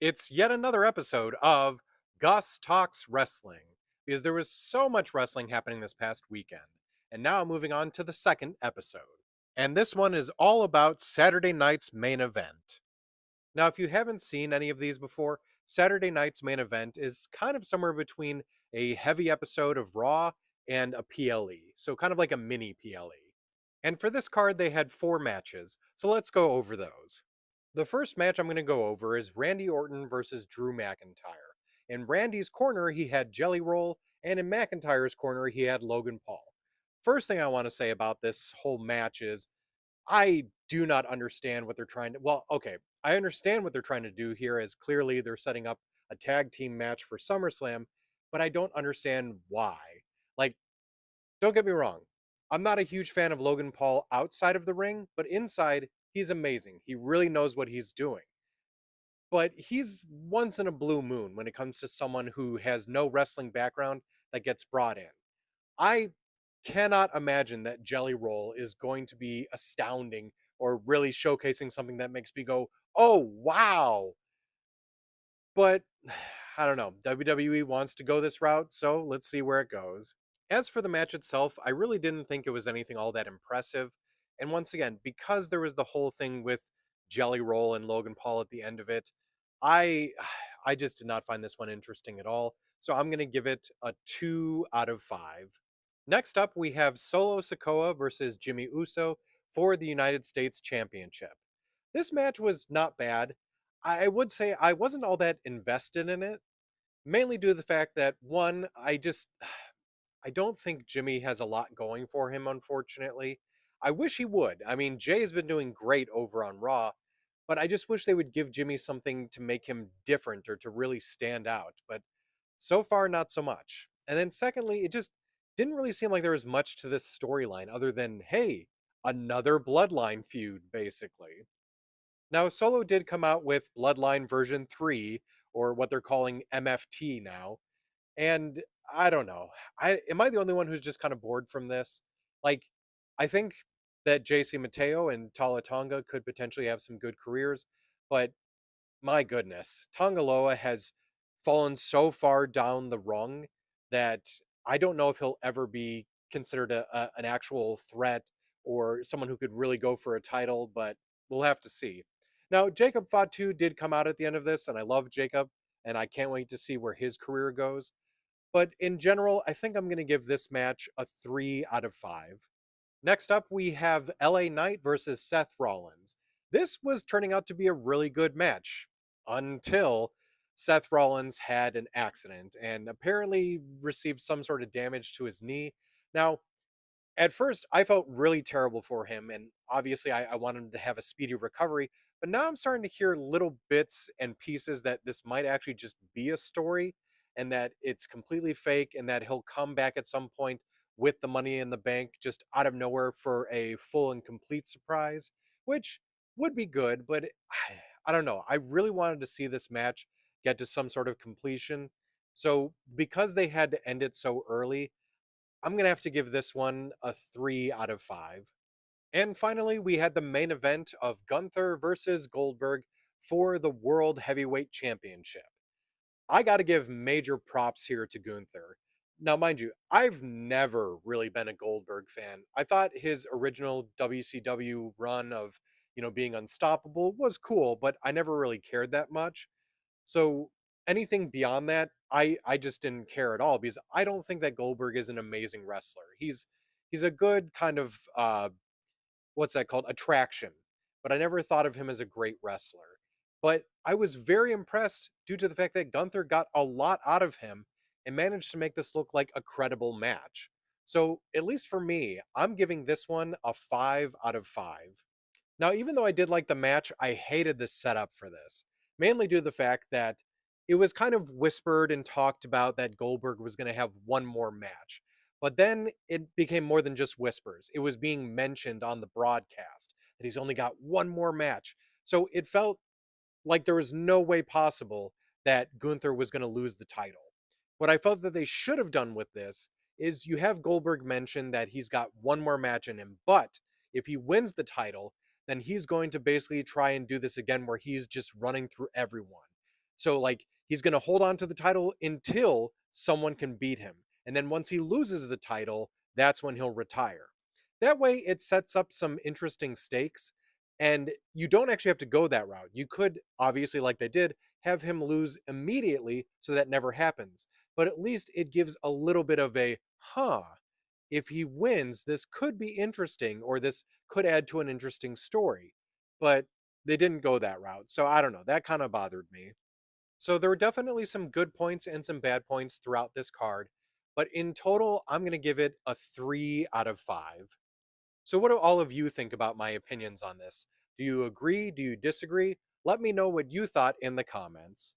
It's yet another episode of Gus Talks Wrestling, because there was so much wrestling happening this past weekend. And now moving on to the second episode. And this one is all about Saturday night's main event. Now, if you haven't seen any of these before, Saturday night's main event is kind of somewhere between a heavy episode of Raw and a PLE. So kind of like a mini PLE. And for this card, they had four matches. So let's go over those. The first match I'm going to go over is Randy Orton versus Drew McIntyre. In Randy's corner, he had Jelly Roll, and in McIntyre's corner, he had Logan Paul. First thing I want to say about this whole match is I do not understand what they're trying to. Well, okay, I understand what they're trying to do here, as clearly they're setting up a tag team match for SummerSlam, but I don't understand why. Like, don't get me wrong. I'm not a huge fan of Logan Paul outside of the ring, but inside, he's amazing. He really knows what he's doing. But he's once in a blue moon when it comes to someone who has no wrestling background that gets brought in. I cannot imagine that Jelly Roll is going to be astounding or really showcasing something that makes me go, oh, wow. But I don't know. WWE wants to go this route, so let's see where it goes. As for the match itself, I really didn't think it was anything all that impressive. And once again, because there was the whole thing with Jelly Roll and Logan Paul at the end of it, I I just did not find this one interesting at all. So I'm going to give it a 2 out of 5. Next up, we have Solo Sikoa versus Jimmy Uso for the United States Championship. This match was not bad. I would say I wasn't all that invested in it, mainly due to the fact that one, I don't think Jimmy has a lot going for him, unfortunately. I wish he would. I mean, Jay has been doing great over on Raw, but I just wish they would give Jimmy something to make him different or to really stand out. But so far, not so much. And then, secondly, it just didn't really seem like there was much to this storyline other than, hey, another bloodline feud, basically. Now, Solo did come out with Bloodline version 3, or what they're calling MFT now, and I don't know. I am I the only one who's just kind of bored from this? Like, I think that JC Mateo and Tala Tonga could potentially have some good careers, but my goodness, Tongaloa has fallen so far down the rung that I don't know if he'll ever be considered an actual threat or someone who could really go for a title, but we'll have to see. Now, Jacob Fatu did come out at the end of this, and I love Jacob, and I can't wait to see where his career goes. But in general, I think I'm going to give this match a 3 out of 5. Next up, we have LA Knight versus Seth Rollins. This was turning out to be a really good match until Seth Rollins had an accident and apparently received some sort of damage to his knee. Now, at first, I felt really terrible for him, and obviously, I wanted him to have a speedy recovery. But now I'm starting to hear little bits and pieces that this might actually just be a story, and that it's completely fake, and that he'll come back at some point with the money in the bank just out of nowhere for a full and complete surprise, which would be good. But I don't know. I really wanted to see this match get to some sort of completion. So, because they had to end it so early, I'm going to have to give this one a 3 out of 5. And finally, we had the main event of Gunther versus Goldberg for the World Heavyweight Championship. I got to give major props here to Gunther. Now, mind you, I've never really been a Goldberg fan. I thought his original WCW run of, being unstoppable was cool, but I never really cared that much. So anything beyond that, I just didn't care at all because I don't think that Goldberg is an amazing wrestler. He's a good kind of what's that called? Attraction. But I never thought of him as a great wrestler. But I was very impressed due to the fact that Gunther got a lot out of him and managed to make this look like a credible match. So, at least for me, I'm giving this one a 5 out of 5. Now, even though I did like the match, I hated the setup for this, mainly due to the fact that it was kind of whispered and talked about that Goldberg was going to have one more match. But then it became more than just whispers. It was being mentioned on the broadcast that he's only got one more match. So it felt like there was no way possible that Gunther was going to lose the title. What I felt that they should have done with this is you have Goldberg mention that he's got one more match in him, but if he wins the title, then he's going to basically try and do this again where he's just running through everyone. So, like, he's going to hold on to the title until someone can beat him. And then once he loses the title, that's when he'll retire. That way, it sets up some interesting stakes. And you don't actually have to go that route. You could, obviously, like they did, have him lose immediately so that never happens. But at least it gives a little bit of a, huh, if he wins, this could be interesting, or this could add to an interesting story. But they didn't go that route. So I don't know. That kind of bothered me. So there were definitely some good points and some bad points throughout this card. But in total, I'm going to give it a 3 out of 5. So what do all of you think about my opinions on this? Do you agree? Do you disagree? Let me know what you thought in the comments.